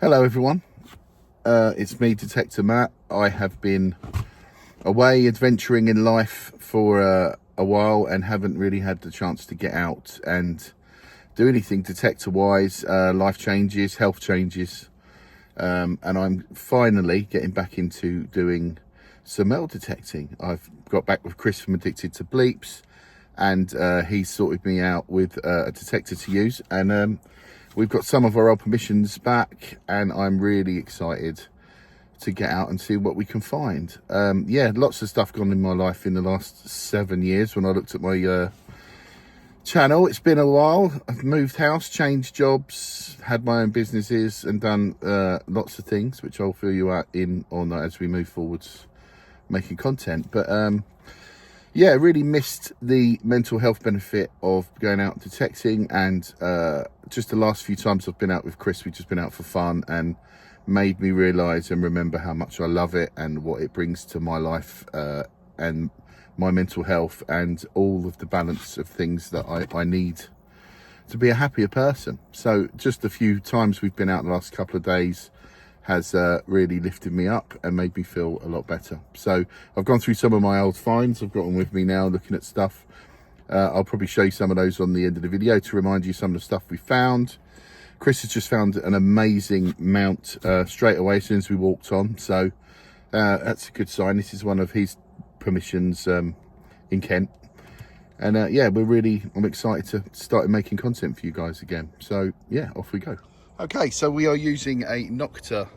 Hello everyone, it's me, Detector Matt. I have been away adventuring in life for a while and haven't really had the chance to get out and do anything detector wise. Life changes, health changes, and I'm finally getting back into doing some metal detecting. I've got back with Chris from Addicted to Bleeps, and he sorted me out with a detector to use, and we've got some of our old permissions back, and I'm really excited to get out and see what we can find. Yeah, lots of stuff gone in my life in the last 7 years. When I looked at my channel, it's been a while. I've moved house, changed jobs, had my own businesses, and done lots of things, which I'll fill you out in on as we move forwards making content. But yeah, really missed the mental health benefit of going out detecting, and just the last few times I've been out with Chris, we've just been out for fun, and made me realise and remember how much I love it and what it brings to my life and my mental health and all of the balance of things that I need to be a happier person. So just a few times we've been out the last couple of days has really lifted me up and made me feel a lot better. So I've gone through some of my old finds. I've got them with me now looking at stuff. I'll probably show you some of those on the end of the video to remind you some of the stuff we found. Chris has just found an amazing mount straight away as soon as we walked on, so that's a good sign. This is one of his permissions in Kent, and yeah, I'm excited to start making content for you guys again. So yeah, off we go. Okay, so we are using a Nokta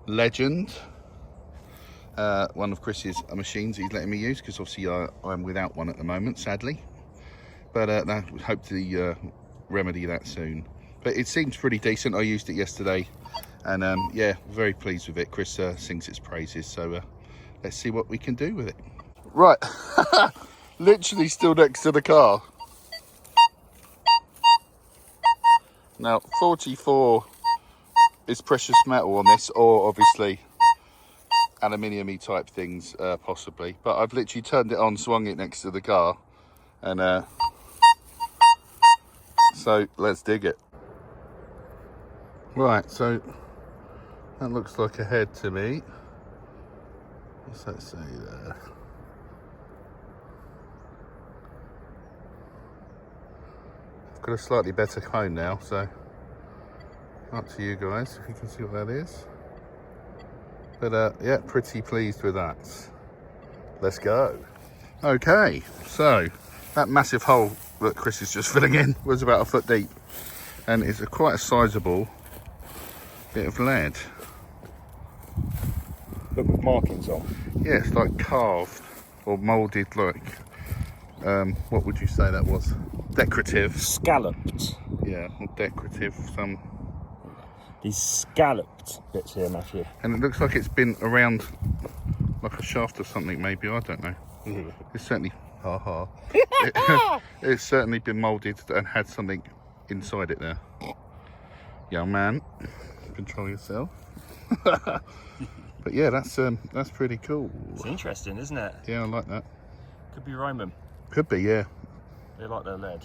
Legend, one of Chris's machines he's letting me use, because obviously I'm without one at the moment, sadly. But I hope to remedy that soon. But it seems pretty decent. I used it yesterday, and yeah, very pleased with it. Chris sings its praises, so let's see what we can do with it. Right, literally still next to the car. Now, 44 is precious metal on this, or obviously aluminium-y type things, possibly. But I've literally turned it on, swung it next to the car, and so let's dig it. Right, so that looks like a head to me. What's that say there? I've got a slightly better phone now, so up to you guys if you can see what that is. But yeah, pretty pleased with that. Let's go. Okay, so that massive hole that Chris is just filling in was about 1 foot deep, and it's quite a sizable bit of lead. But with markings on. Yeah, it's like carved or moulded, like what would you say that was? Decorative. Scalloped. Yeah, or decorative. These scalloped bits here, Matthew. And it looks like it's been around like a shaft or something, maybe, I don't know. It's certainly it's certainly been moulded and had something inside it there. Young man, control yourself. But yeah, that's pretty cool. It's interesting, isn't it? Yeah, I like that. Could be Roman. Could be, yeah. They like their lead.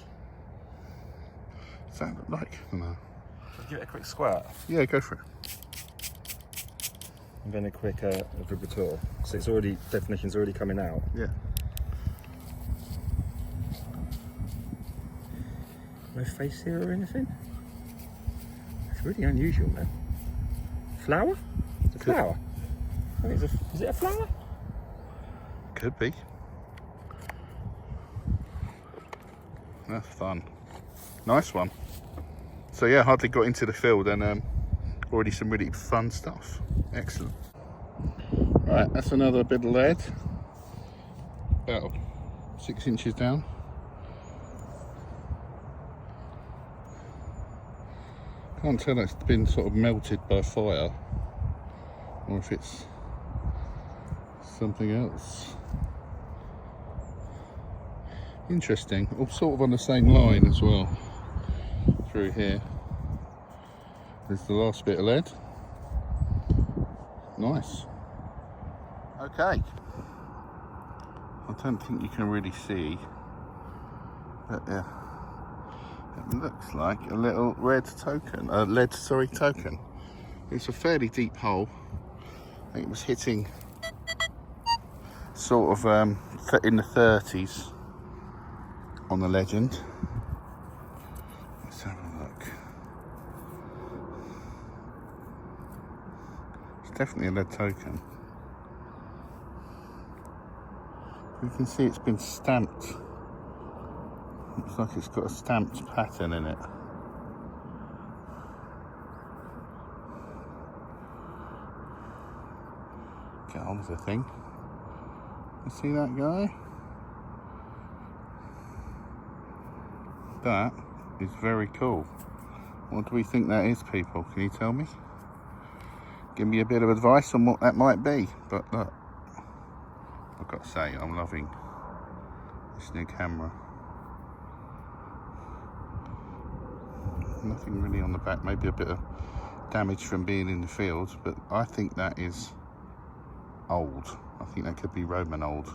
Does that look like? No. Let's give it a quick squirt. Yeah, go for it. And then a quick vibrator. So it's already, definition's already coming out. Yeah. No face here or anything? It's really unusual, man. Flower? It's a flower. I think is it a flower? Could be. That's fun. Nice one. So yeah, hardly got into the field, and already some really fun stuff. Excellent. Right, that's another bit of lead. About 6 inches down. Can't tell if it's been sort of melted by fire or if it's something else. Interesting. All sort of on the same line as well. Through here. There's the last bit of lead. Nice. Okay. I don't think you can really see, but yeah, it looks like a little red token, lead token. It's a fairly deep hole. I think it was hitting sort of in the 30s on the Legend. Let's have a look. It's definitely a lead token. You can see it's been stamped. Looks like it's got a stamped pattern in it. Get on with the thing. You see that guy? That is very cool. What do we think that is, people? Can you tell me? Give me a bit of advice on what that might be. But look, I've got to say, I'm loving this new camera. Nothing really on the back, maybe a bit of damage from being in the field, but I think that is old. I think that could be Roman old.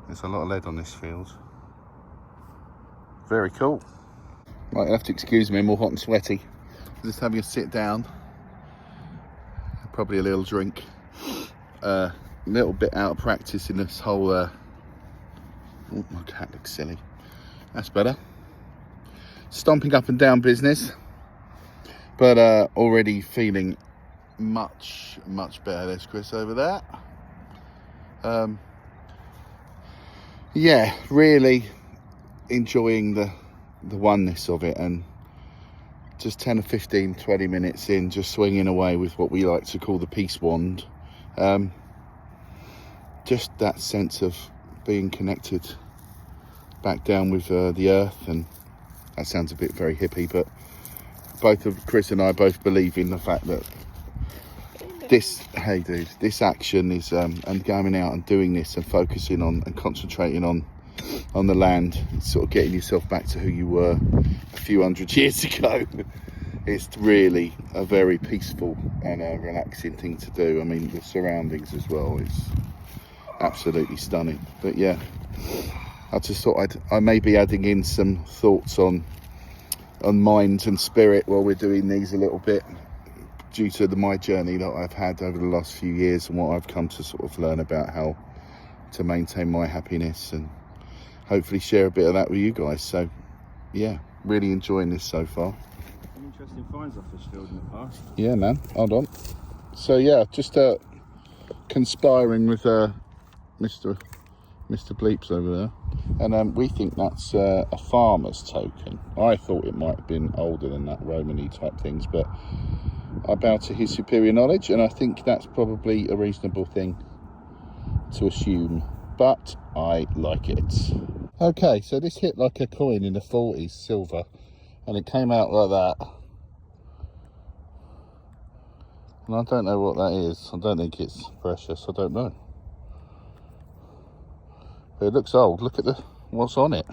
There's a lot of lead on this field. Very cool. Right, you'll have to excuse me, I'm all hot and sweaty. Just having a sit down, probably a little drink. A little bit out of practice in this whole oh, my cat looks silly. That's better. Stomping up and down business, but already feeling much better. There's Chris over there. Yeah, really enjoying the oneness of it, and just 10 or 15 20 minutes in, just swinging away with what we like to call the peace wand. Just that sense of being connected back down with the earth. And that sounds a bit very hippie, but both of Chris and I both believe in the fact that this, hey dude, this action is and going out and doing this and focusing on and concentrating on the land, sort of getting yourself back to who you were a few hundred years ago. It's really a very peaceful and a relaxing thing to do. I mean, the surroundings as well is absolutely stunning. But yeah, I just thought I may be adding in some thoughts on mind and spirit while we're doing these a little bit, due to my journey that I've had over the last few years and what I've come to sort of learn about how to maintain my happiness, and hopefully share a bit of that with you guys. So yeah, really enjoying this so far. Some interesting finds off this field in the past. Yeah, man, hold on. So yeah, just conspiring with Mr. Bleeps over there, and we think that's a farmer's token. I thought it might have been older than that, Romany type things, but I bow to his superior knowledge, and I think that's probably a reasonable thing to assume, but I like it. Okay, so this hit like a coin in the 40s, silver, and it came out like that. And I don't know what that is. I don't think it's precious. I don't know. But it looks old. Look at what's on it.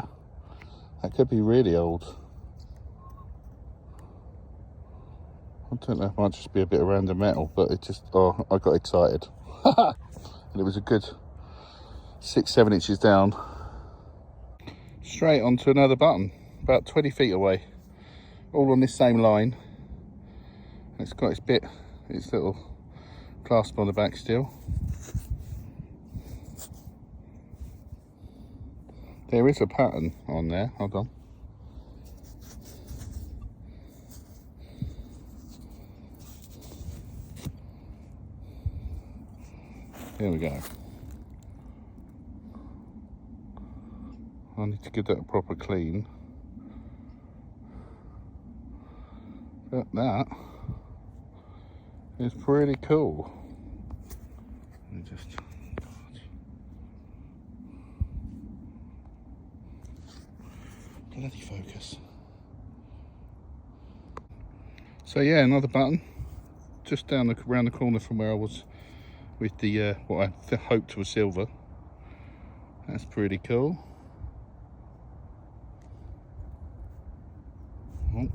That could be really old. I don't know, it might just be a bit of random metal, but it just, oh, I got excited. And it was a good 6-7 inches down. Straight onto another button, about 20 feet away. All on this same line. It's got its little clasp on the back still. There is a pattern on there, hold on. There we go. I need to give that a proper clean. But that is pretty cool. Let me just... bloody focus. So yeah, another button. Just around the corner from where I was with the what I hoped was silver. That's pretty cool. Oh,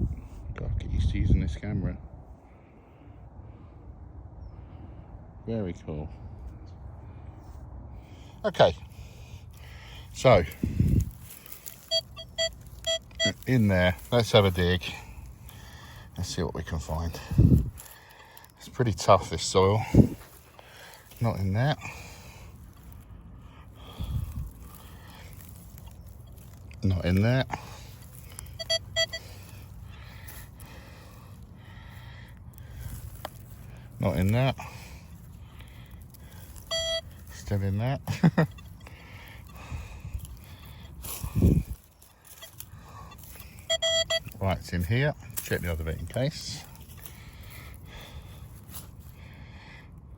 gotta get used to using this camera. Very cool. Okay, so in there, let's have a dig. Let's see what we can find. It's pretty tough, this soil. Not in that. Not in that. Not in that. Still in that. Right, it's in here. Check the other bit in case.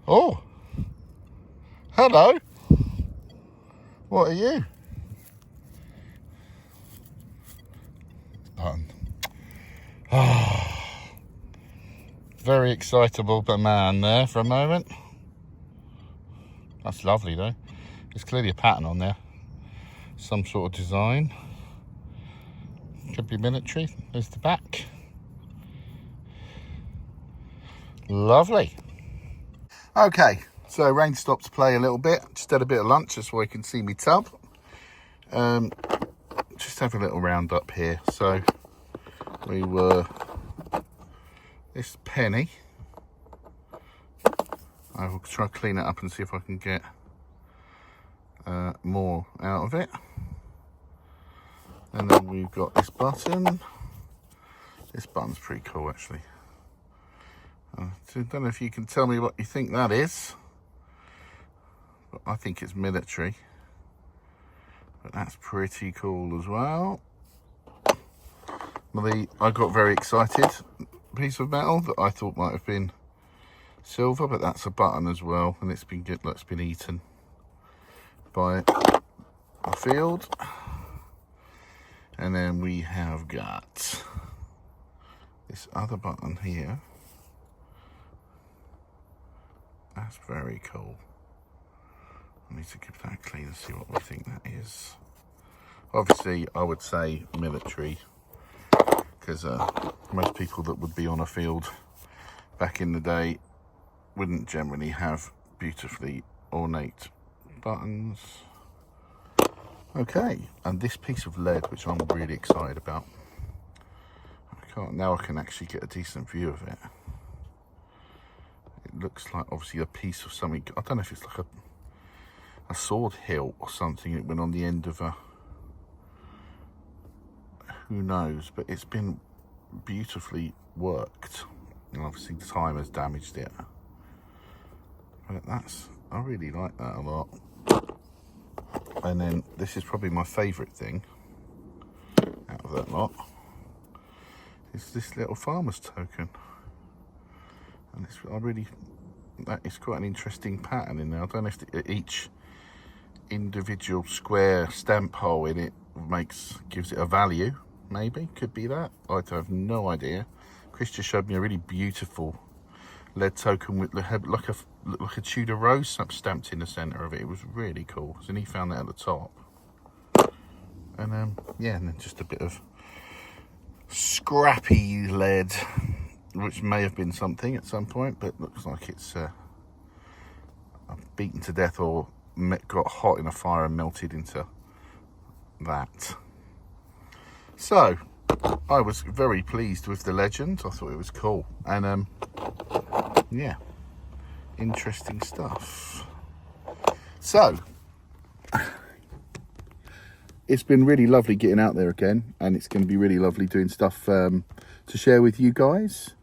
Oh! Hello! What are you? Button. Very excitable man there for a moment. That's lovely though. There's clearly a pattern on there. Some sort of design. Could be military. There's the back. Lovely. Okay, so rain stopped to play a little bit. Just had a bit of lunch, just so you can see me tub. Just have a little round up here. So we were this penny. I will try to clean it up and see if I can get more out of it. And then we've got this button. This button's pretty cool, actually. I don't know if you can tell me what you think that is, but I think it's military. But that's pretty cool as well. I got very excited. Piece of metal that I thought might have been silver, but that's a button as well, and it's been good. It's been eaten by a field. And then we have got this other button here. That's very cool. I need to give that a clean and see what we think that is. Obviously, I would say military, because most people that would be on a field back in the day wouldn't generally have beautifully ornate buttons. Okay, and this piece of lead, which I'm really excited about. Now I can actually get a decent view of it. It looks like obviously a piece of something. I don't know if it's like a sword hilt or something. It went on the end of a, who knows, but it's been beautifully worked. And obviously the time has damaged it. But I really like that a lot. And then this is probably my favourite thing out of that lot. Is this little farmer's token. And that is quite an interesting pattern in there. I don't know if each individual square stamp hole in it gives it a value. Maybe, could be that. I have no idea. Chris just showed me a really beautiful lead token with like a Tudor rose stamped in the centre of it. It was really cool. So he found that at the top. And yeah, and then just a bit of scrappy lead, which may have been something at some point, but looks like it's beaten to death or got hot in a fire and melted into that. So I was very pleased with the Legend. I thought it was cool, and yeah, interesting stuff. So it's been really lovely getting out there again, and it's going to be really lovely doing stuff to share with you guys.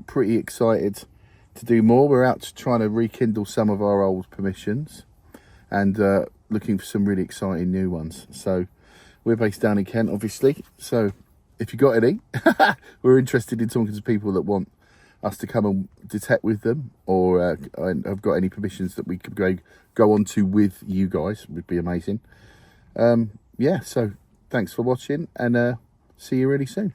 Pretty excited to do more. We're out trying to rekindle some of our old permissions and looking for some really exciting new ones. So we're based down in Kent, obviously. So if you got any, we're interested in talking to people that want us to come and detect with them, or have got any permissions that we could go on to with you guys. It would be amazing. Yeah, so thanks for watching, and see you really soon.